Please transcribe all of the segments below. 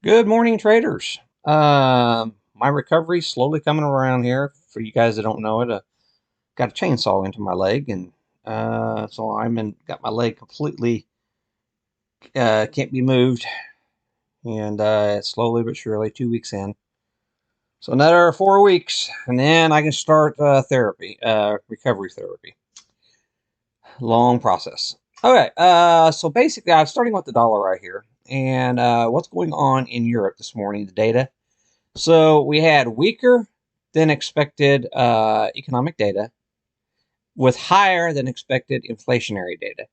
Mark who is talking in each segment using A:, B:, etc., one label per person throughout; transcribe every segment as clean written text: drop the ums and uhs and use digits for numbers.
A: Good morning, traders. My recovery slowly coming around here. For you guys that don't know it, got a chainsaw into my leg, and so got my leg completely can't be moved, and slowly but surely, 2 weeks in. So another 4 weeks, and then I can start therapy, recovery therapy. Long process. Okay, so basically, I'm starting with the dollar right here, and what's going on in Europe this morning? The data. So we had weaker than expected economic data with higher than expected inflationary data.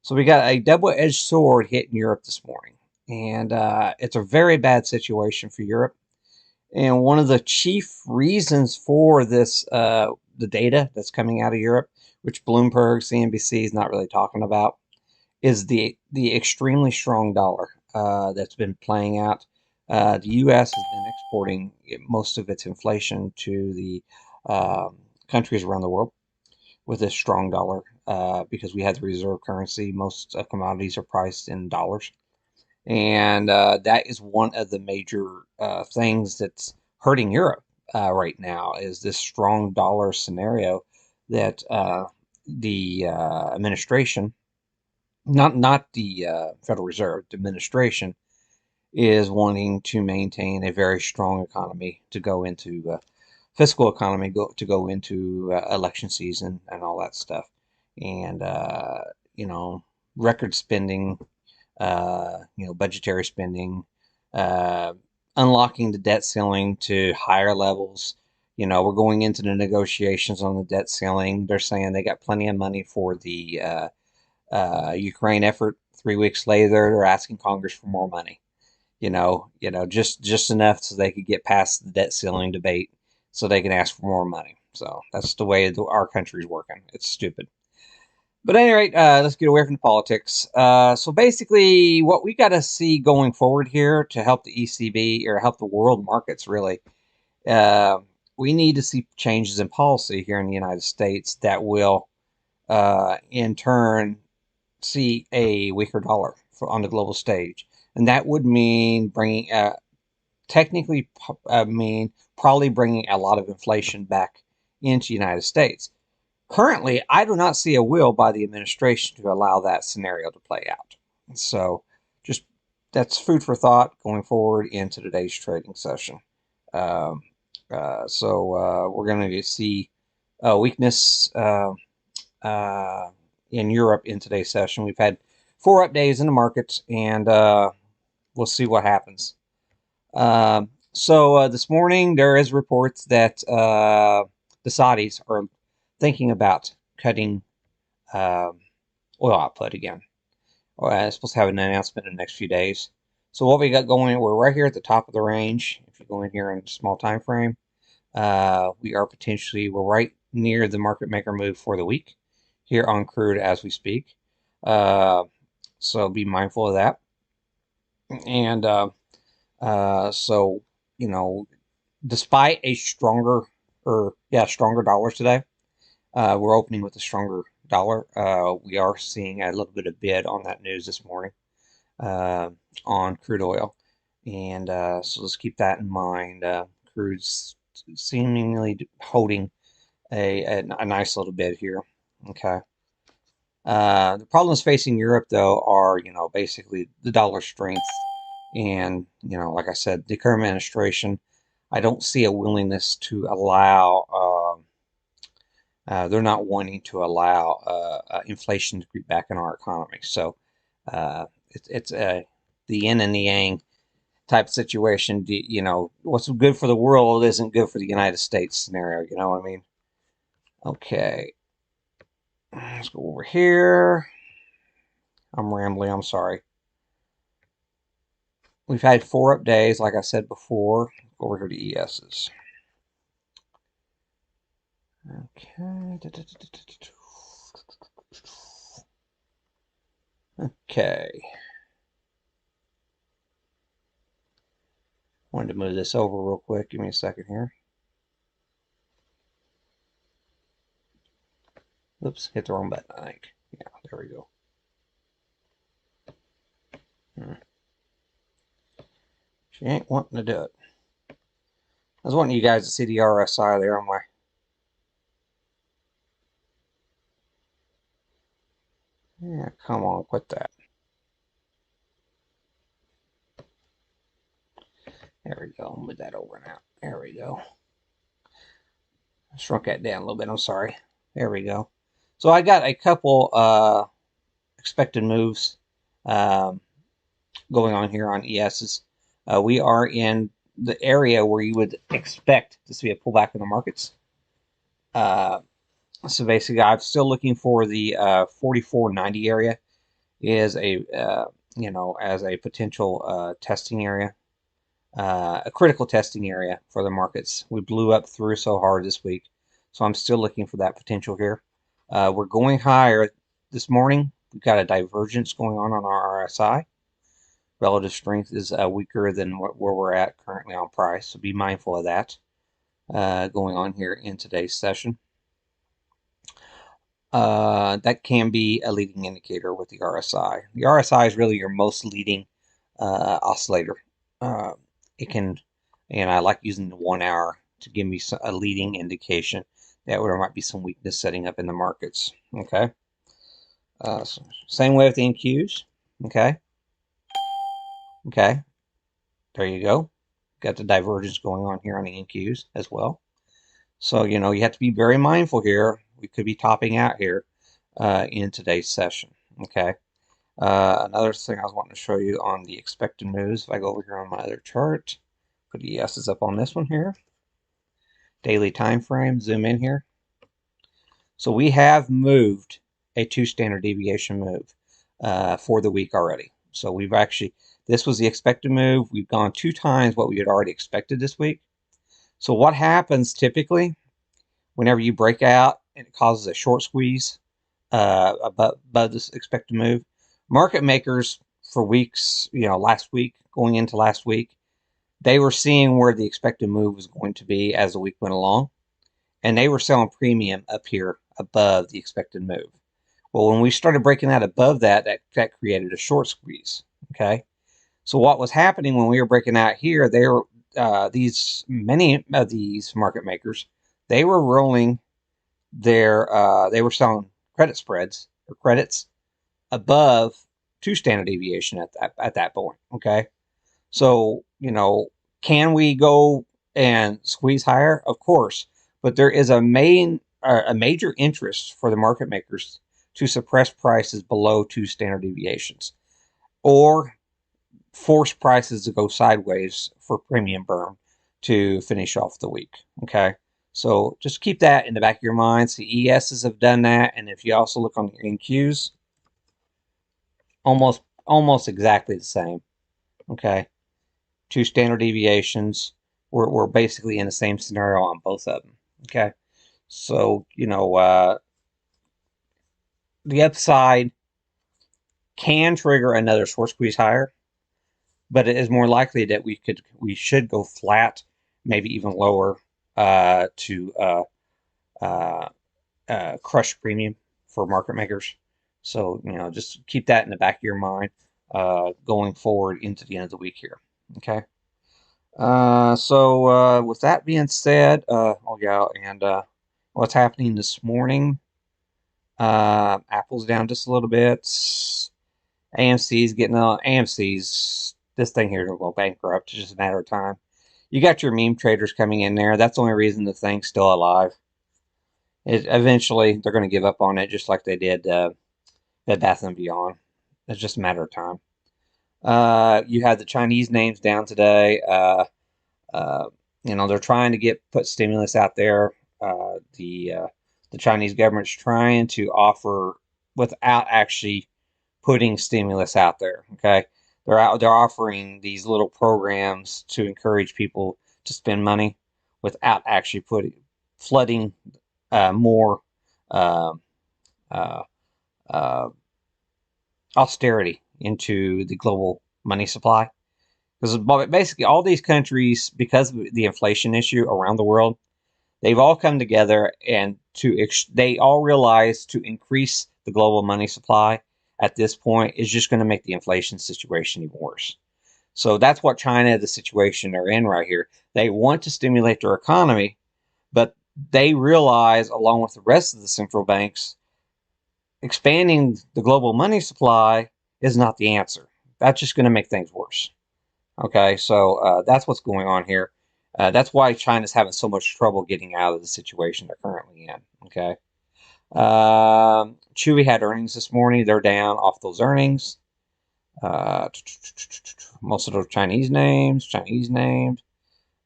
A: So we got a double-edged sword hitting Europe this morning, and it's a very bad situation for Europe. And one of the chief reasons for this, the data that's coming out of Europe, which Bloomberg, CNBC is not really talking about, is the extremely strong dollar that's been playing out. The U.S. has been exporting most of its inflation to the countries around the world with a strong dollar because we had the reserve currency. Most commodities are priced in dollars, and that is one of the major things that's hurting Europe right now. Is this strong dollar scenario that the administration, not the Federal Reserve, the administration is wanting to maintain a very strong economy to go into fiscal economy to go into election season and all that stuff, and you know, record spending, budgetary spending, uh, unlocking the debt ceiling to higher levels. We're going into the negotiations on the debt ceiling. They're saying they got plenty of money for the Ukraine effort. 3 weeks later, they're asking Congress for more money. Just enough so they could get past the debt ceiling debate, so they can ask for more money. So that's the way our country's working. It's stupid. But at any rate, let's get away from the politics. So basically, what we got to see going forward here to help the ECB or help the world markets really, uh, we need to see changes in policy here in the United States that will, in turn, see a weaker dollar on the global stage, and that would mean bringing, technically, mean probably bringing a lot of inflation back into the United States. Currently, I do not see a will by the administration to allow that scenario to play out. So, just that's food for thought going forward into today's trading session. Um, we're going to see weakness uh, in Europe in today's session. We've had 4 up days in the markets, and we'll see what happens. This morning, there is reports that the Saudis are thinking about cutting um, oil output again. It's supposed to have an announcement in the next few days. So what we got going, we're right here at the top of the range. If you go in here in a small time frame, we're right near the market maker move for the week here on crude as we speak. Uh, so be mindful of that. And so, you know, despite a stronger dollars today, we're opening with a stronger dollar. We are seeing a little bit of bid on that news this morning uh, on crude oil, and so let's keep that in mind. Crude's seemingly holding a nice little bid here. Okay. The problems facing Europe, though, are basically the dollar strength, and like I said, the current administration. I don't see a willingness to allow. They're not wanting to allow inflation to creep back in our economy. So it's the yin and the yang type situation. What's good for the world isn't good for the United States scenario. You know what I mean? Okay, let's go over here. I'm rambling. I'm sorry. We've had 4 up days, like I said before. Go over here to ES's. Okay. Okay. Wanted to move this over real quick. Give me a second here. Oops, hit the wrong button, I think. Yeah, there we go. She ain't wanting to do it. I was wanting you guys to see the RSI there on my... Yeah, come on, quit that. There we go. Move that over now. There we go. Shrunk that down a little bit. I'm sorry. There we go. So I got a couple expected moves going on here on ESs. We are in the area where you would expect to see a pullback in the markets. So basically, I'm still looking for the 44.90 area is a as a potential testing area, a critical testing area for the markets. We blew up through so hard this week, so I'm still looking for that potential here. We're going higher this morning. We've got a divergence going on our RSI. Relative strength is weaker than where we're at currently on price, so be mindful of that going on here in today's session. That can be a leading indicator with the RSI. The RSI is really your most leading oscillator. It can, and I like using the 1 hour to give me a leading indication that there might be some weakness setting up in the markets. Okay. So same way with the NQs. Okay. Okay. There you go. Got the divergence going on here on the NQs as well. So, you have to be very mindful here. We could be topping out here in today's session. Okay. Another thing I was wanting to show you on the expected moves, if I go over here on my other chart, put ESs up on this one here. Daily time frame, zoom in here. So we have moved a 2 standard deviation move for the week already. So we've actually, this was the expected move. We've gone 2 times what we had already expected this week. So what happens typically whenever you break out and it causes a short squeeze above this expected move? Market makers for weeks, last week, going into last week, they were seeing where the expected move was going to be as the week went along, and they were selling premium up here above the expected move. Well, when we started breaking that above that created a short squeeze. Okay, so what was happening when we were breaking out here? Many of these market makers, they were rolling they were selling credit spreads or credits above 2 standard deviation at that point. Okay, so can we go and squeeze higher? Of course, but there is a major interest for the market makers to suppress prices below 2 standard deviations, or force prices to go sideways for premium burn to finish off the week. Okay, so just keep that in the back of your minds. The ESs have done that, and if you also look on the NQs, almost exactly the same. Okay, 2 standard deviations. We're basically in the same scenario on both of them. Okay, so the upside can trigger another short squeeze higher, but it is more likely that we should go flat, maybe even lower, to crush premium for market makers. So just keep that in the back of your mind going forward into the end of the week here. Okay. So with that being said, what's happening this morning? Apple's down just a little bit. AMC's getting AMC's, this thing here will go bankrupt. It's just a matter of time. You got your meme traders coming in there. That's the only reason the thing's still alive. Eventually, they're going to give up on it, just like they did Bed Bath & Beyond. It's just a matter of time. You had the Chinese names down today. They're trying to put stimulus out there. The Chinese government's trying to offer without actually putting stimulus out there. Okay, they're offering these little programs to encourage people to spend money without actually flooding more austerity into the global money supply. Because basically all these countries, because of the inflation issue around the world, they've all come together and they all realize to increase the global money supply at this point is just going to make the inflation situation even worse. So that's what China, the situation they're in right here. They want to stimulate their economy, but they realize, along with the rest of the central banks, expanding the global money supply is not the answer. That's just going to make things worse. Okay, so that's what's going on here. That's why China's having so much trouble getting out of the situation they're currently in. Okay. Chewy had earnings this morning. They're down off those earnings. Most of those Chinese names.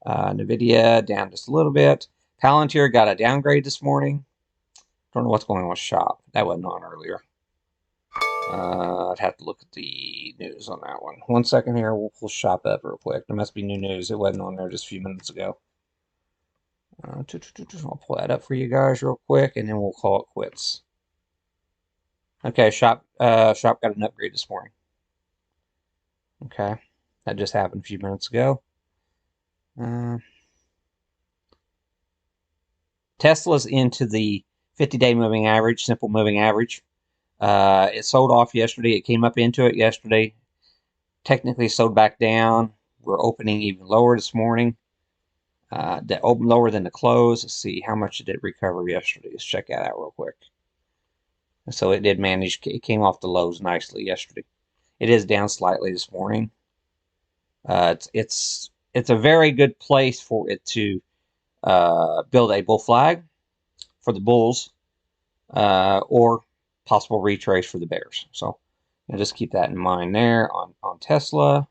A: NVIDIA down just a little bit. Palantir got a downgrade this morning. Don't know what's going on with Shop. That wasn't on earlier. I'd have to look at the news on that one. 1 second here. We'll pull Shop up real quick. There must be new news. It wasn't on there just a few minutes ago. I'll pull that up for you guys real quick, and then we'll call it quits. Okay, Shop got an upgrade this morning. Okay, that just happened a few minutes ago. Tesla's into the 50-day moving average, simple moving average. It sold off yesterday. It came up into it yesterday. Technically sold back down. We're opening even lower this morning. That opened lower than the close. Let's see, how much did it recover yesterday? Let's check that out real quick. So it did manage. It came off the lows nicely yesterday. It is down slightly this morning. It's a very good place for it to build a bull flag for the bulls, or possible retrace for the bears. So just keep that in mind there on Tesla.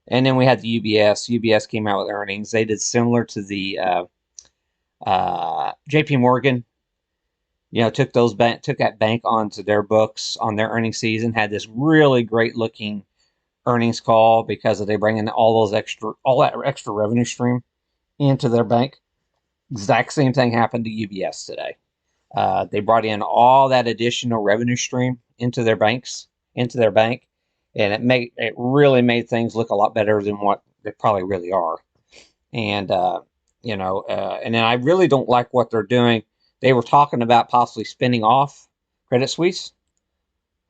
A: And then we had the UBS. UBS came out with earnings. They did similar to the JP Morgan. Took that bank onto their books on their earnings season. Had this really great looking earnings call because they bring in all that extra revenue stream into their bank. Exact same thing happened to UBS today. They brought in all that additional revenue stream into their bank, and it really made things look a lot better than what they probably really are. And and then I really don't like what they're doing. They were talking about possibly spinning off Credit Suisse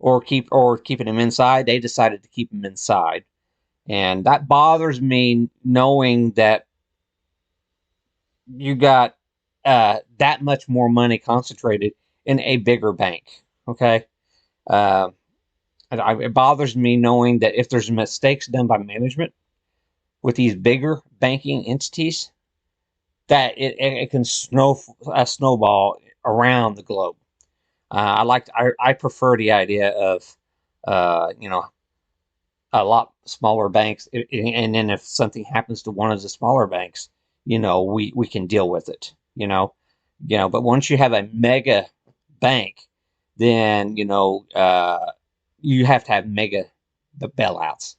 A: or keeping them inside. They decided to keep them inside, and that bothers me, knowing that you got that much more money concentrated in a bigger bank. Okay. It bothers me knowing that if there's mistakes done by management with these bigger banking entities, that it can snowball around the globe. I prefer the idea of a lot smaller banks, and then if something happens to one of the smaller banks, we can deal with it. But once you have a mega bank, then you have to have mega the bailouts,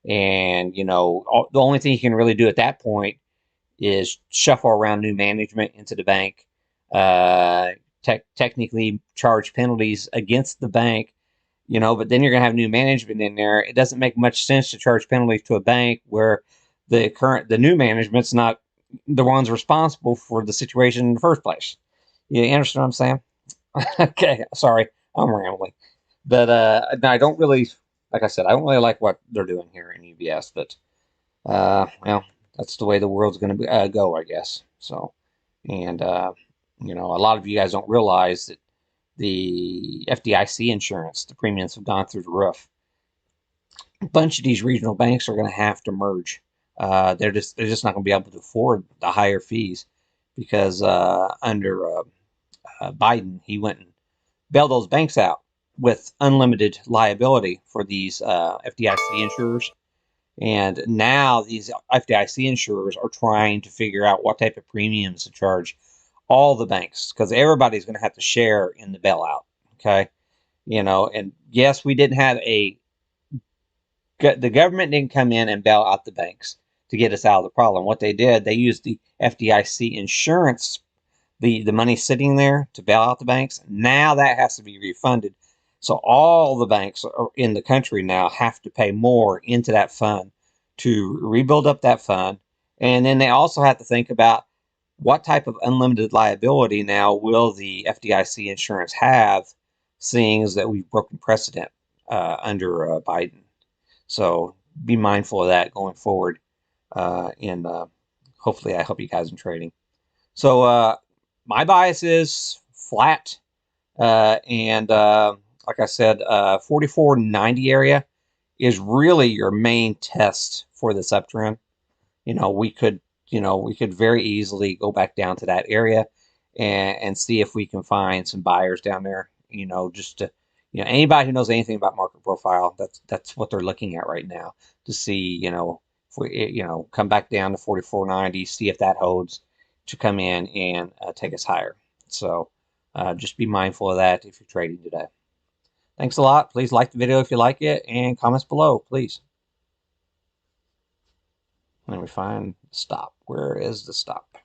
A: and the only thing you can really do at that point is shuffle around new management into the bank, technically charge penalties against the bank, but then you're going to have new management in there. It doesn't make much sense to charge penalties to a bank where the new management's not the ones responsible for the situation in the first place. You understand what I'm saying? Okay, sorry, I'm rambling. But I don't really, like I said, I don't really like what they're doing here in UBS, but that's the way the world's going to go, I guess. So, and a lot of you guys don't realize that the FDIC insurance, the premiums have gone through the roof. A bunch of these regional banks are going to have to merge. They're just not going to be able to afford the higher fees because under Biden, he went and bailed those banks out with unlimited liability for these FDIC insurers. And now these FDIC insurers are trying to figure out what type of premiums to charge all the banks, because everybody's going to have to share in the bailout. Okay. And yes, we didn't have the government didn't come in and bail out the banks to get us out of the problem. What they did, they used the FDIC insurance, the money sitting there to bail out the banks. Now that has to be refunded. So all the banks in the country now have to pay more into that fund to rebuild up that fund. And then they also have to think about what type of unlimited liability now will the FDIC insurance have, seeing as that we've broken precedent under Biden. So be mindful of that going forward. And hopefully I help you guys in trading. So my bias is flat. And like I said, 4490 area is really your main test for this uptrend. We could, we could very easily go back down to that area and see if we can find some buyers down there. Just to, anybody who knows anything about market profile, that's what they're looking at right now to see, if we, come back down to 4490, see if that holds to come in and take us higher. So just be mindful of that if you're trading today. Thanks a lot. Please like the video if you like it, and comments below, please. Let me find stop. Where is the stop?